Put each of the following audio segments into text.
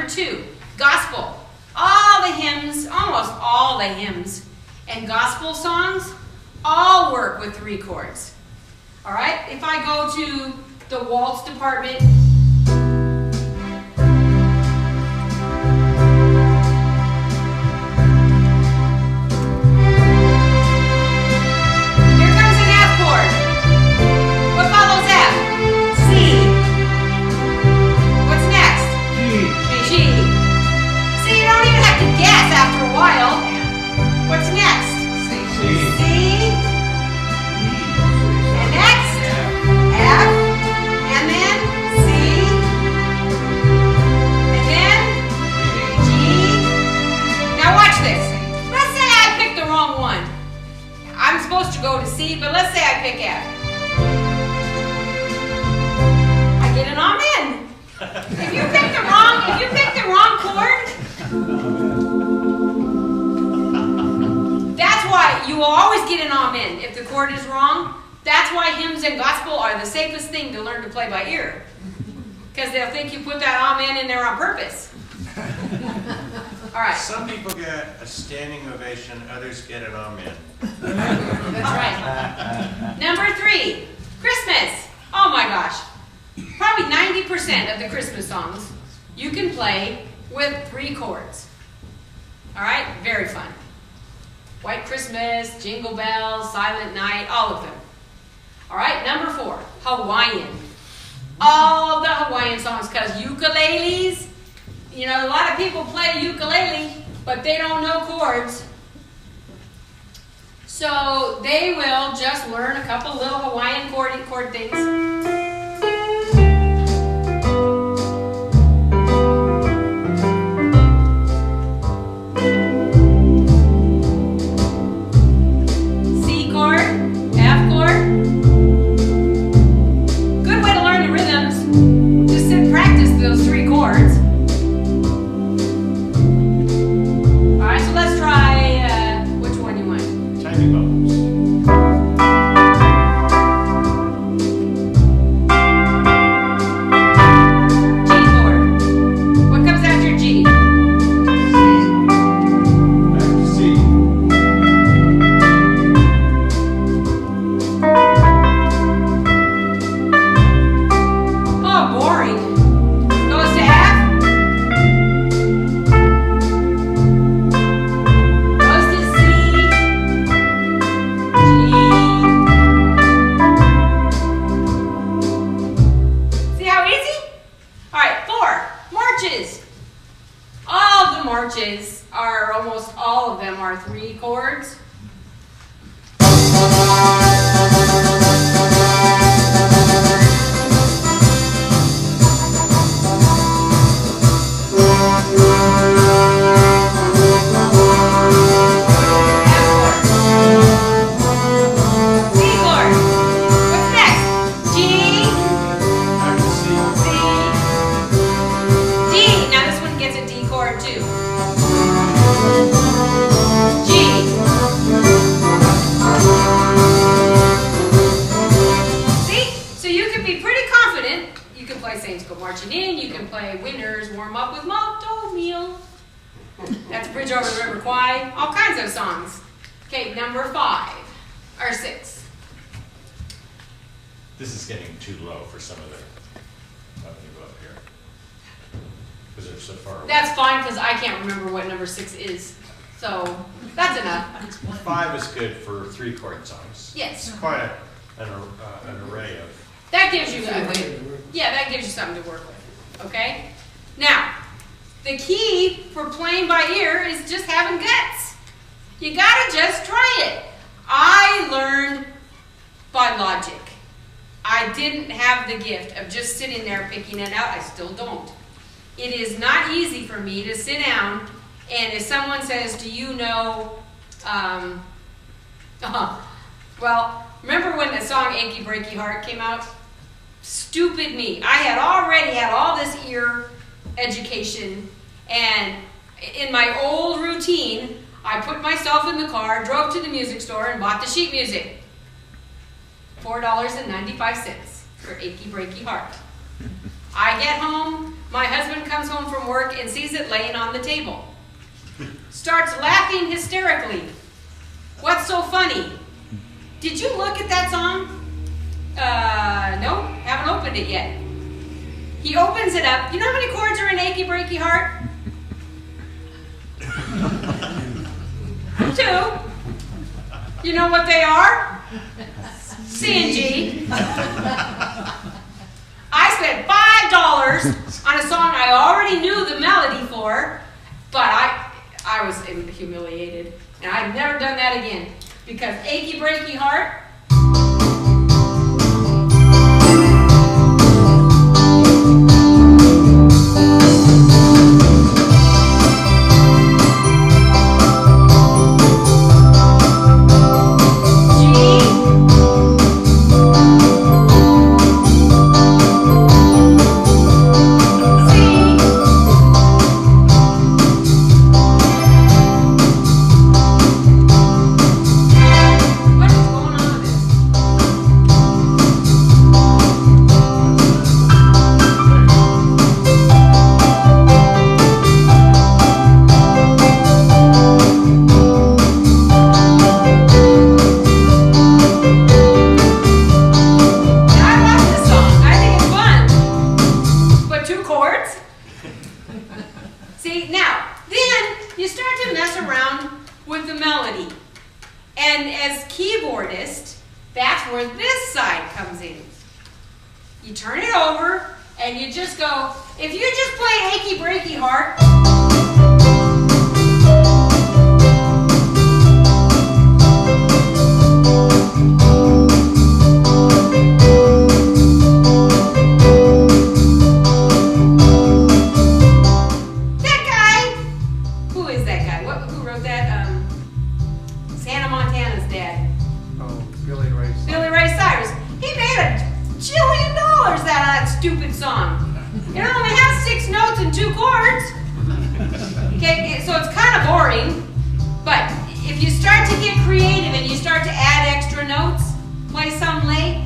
2, gospel. All the hymns, almost all the hymns and gospel songs all work with 3 chords. All right? If I go to the waltz department, here comes an F chord. What follows F? C. What's next? G. See, you don't even have to guess after a while. What's next? C. And next? F. And then C. And then G. Now watch this. Let's say I picked the wrong one. I'm supposed to go to C, but let's say I pick F. I get an amen. If you pick the wrong chord, that's why you will always get an amen if the chord is wrong. That's why hymns and gospel are the safest thing to learn to play by ear. Because they'll think you put that amen in there on purpose. All right. Some people get a standing ovation, others get an amen. That's right. Number 3, Christmas. Oh my gosh. Probably 90% of the Christmas songs you can play with 3 chords. All right? Very fun. White Christmas, Jingle Bells, Silent Night, all of them. All right, number 4, Hawaiian. All the Hawaiian songs, because ukuleles, you know, a lot of people play ukulele, but they don't know chords. So they will just learn a couple little Hawaiian chord things. This is getting too low for some of the up here. Because they're so far away. That's fine, because I can't remember what number 6 is. So that's enough. 5 is good for 3 chord songs. Yes. It's quite an array of. That gives you that gives you something to work with. Okay? Now, the key for playing by ear is just having guts. You gotta just try it. I learned by logic. I didn't have the gift of just sitting there picking it out. I still don't. It is not easy for me to sit down and if someone says, do you know, well, remember when the song Achy Breaky Heart came out? Stupid me. I had already had all this ear education, and in my old routine, I put myself in the car, drove to the music store, and bought the sheet music. $4.95 for Achy Breaky Heart. I get home, My husband comes home from work and sees it laying on the table. Starts laughing hysterically. What's so funny? Did you look at that song? No, haven't opened it yet. He opens it up. You know how many chords are in Achy Breaky Heart? 2. You know what they are? C and G. I spent $5 on a song I already knew the melody for, but I was humiliated. And I've never done that again. Because Achy Breaky Heart, stupid song. It only has 6 notes and 2 chords. Okay, so it's kind of boring, but if you start to get creative and you start to add extra notes, play some late,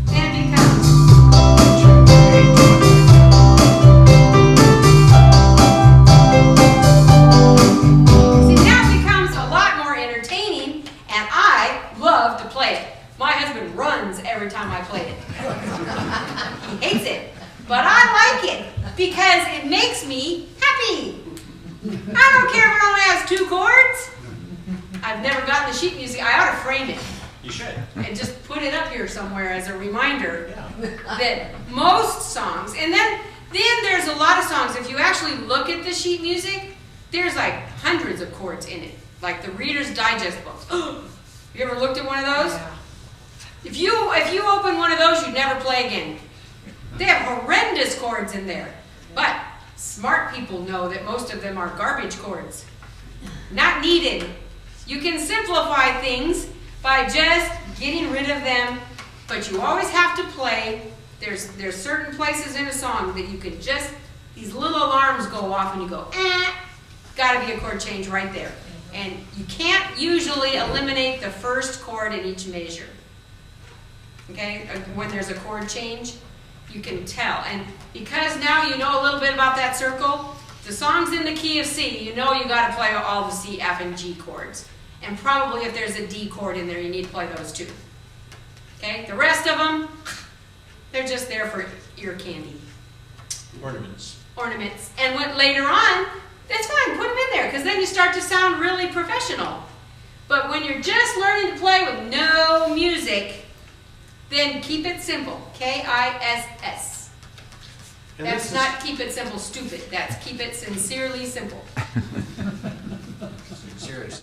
then it becomes. See, now it becomes a lot more entertaining, and I love to play it. My husband runs every time I play it. He hates it, but I like it because it makes me happy. I don't care if it only has 2 chords. I've never gotten the sheet music. I ought to frame it. You should. And just put it up here somewhere as a reminder that most songs, and then there's a lot of songs, if you actually look at the sheet music, there's like hundreds of chords in it, like the Reader's Digest books. You ever looked at one of those? Yeah. If you open one of those, you'd never play again. They have horrendous chords in there. But smart people know that most of them are garbage chords. Not needed. You can simplify things by just getting rid of them, but you always have to play. There's certain places in a song that you can just, these little alarms go off and you go, gotta be a chord change right there. And you can't usually eliminate the first chord in each measure. Okay, when there's a chord change, you can tell. And because now you know a little bit about that circle, the song's in the key of C, you know you got to play all the C, F, and G chords. And probably if there's a D chord in there, you need to play those too. Okay, the rest of them, they're just there for ear candy. Ornaments. Ornaments. And when, later on, that's fine, put them in there, because then you start to sound really professional. But when you're just learning to play with no music, then keep it simple. K-I-S-S. That's not keep it simple stupid. That's keep it sincerely simple. Seriously.